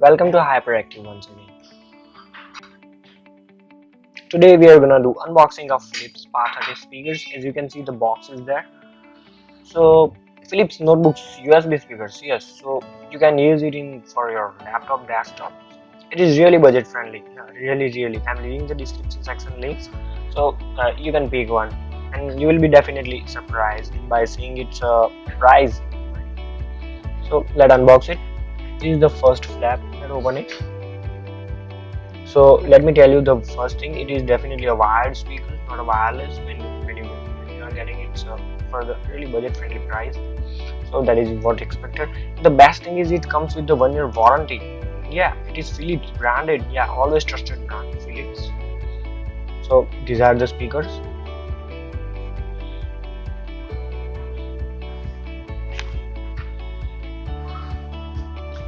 Welcome to Hyperactive once again. Today we are gonna do unboxing of Philips Spa30 speakers. As you can see, the box is there. So Philips notebooks USB speakers, yes. So you can use it in for your laptop, desktop. It is really budget friendly. Really. I'm leaving the description section links, so you can pick one, and you will be definitely surprised by seeing its price. So let's unbox it. This is the first flap. Let's open it. So let me tell you the first thing, it is definitely a wired speaker, not a wireless. When you are getting it for the really budget friendly price, so that is what expected. The best thing is it comes with the 1 year warranty. Yeah, it is Philips branded. Yeah, always trusted brand Philips. So these are the speakers.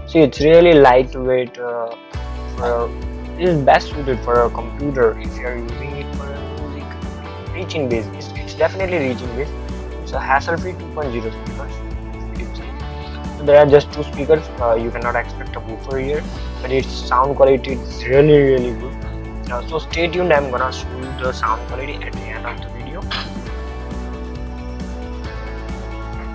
See, it's really lightweight. It is best suited for a computer if you are using it for a music reaching base. It's definitely reaching base. It's a hassle-free 2.0 speakers. Philips. So there are just two speakers. You cannot expect a woofer here, but its sound quality is really good. So stay tuned. I'm gonna show you the sound quality at the end of the video.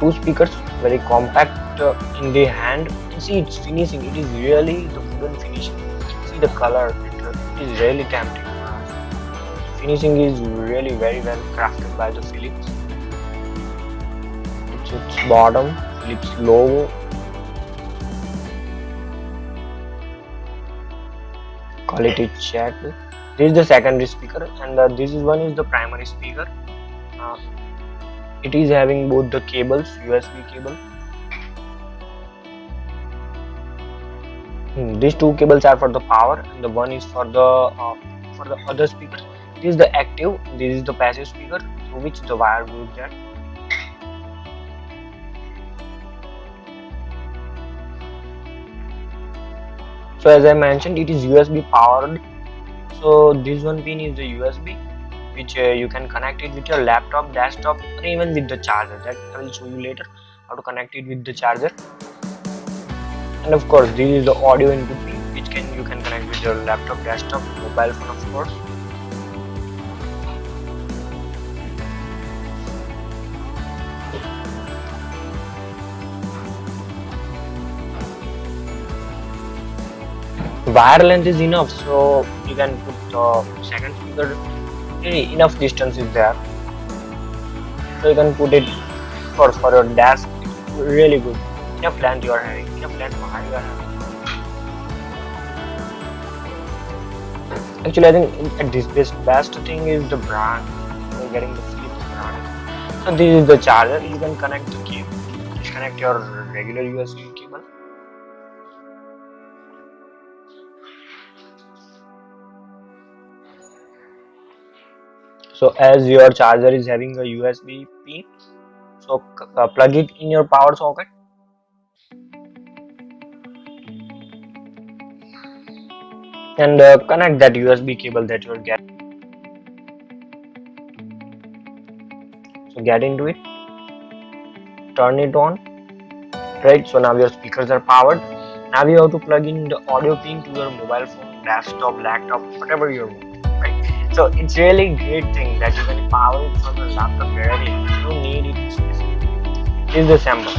Two speakers, very compact in the hand. See its finishing. It is really the wooden finishing. See the color. It is really tempting. Finishing is really very well crafted by the Philips. It's its bottom, Philips logo. Quality check. This is the secondary speaker, and this is one is the primary speaker. It is having both the cables, USB cable. These two cables are for the power, and the one is for the other speaker. This is the active, this is the passive speaker through which the wire goes there. So as I mentioned, it is USB powered. So this one pin is the USB, which you can connect it with your laptop, desktop, or even with the charger. That I will show you later how to connect it with the charger. And of course, this is the audio input pin, which you can connect with your laptop, desktop, mobile phone, of course. Wire length is enough, so you can put the second speaker. Enough distance is there, so you can put it for your desk. It's really good. Enough length you are having, enough length wire you are having. Actually, I think at this best thing is the brand. You're getting the Philips brand. So this is the charger. You can connect the cable. Just connect your regular USB cable. So as your charger is having a USB pin, so plug it in your power socket. And connect that USB cable that you're getting. So get into it, turn it on. Right, so now your speakers are powered. Now you have to plug in the audio pin to your mobile phone, desktop, laptop, whatever you want. Right, so it's really great thing that you can power it from your laptop directly. You don't need it. This is the sample.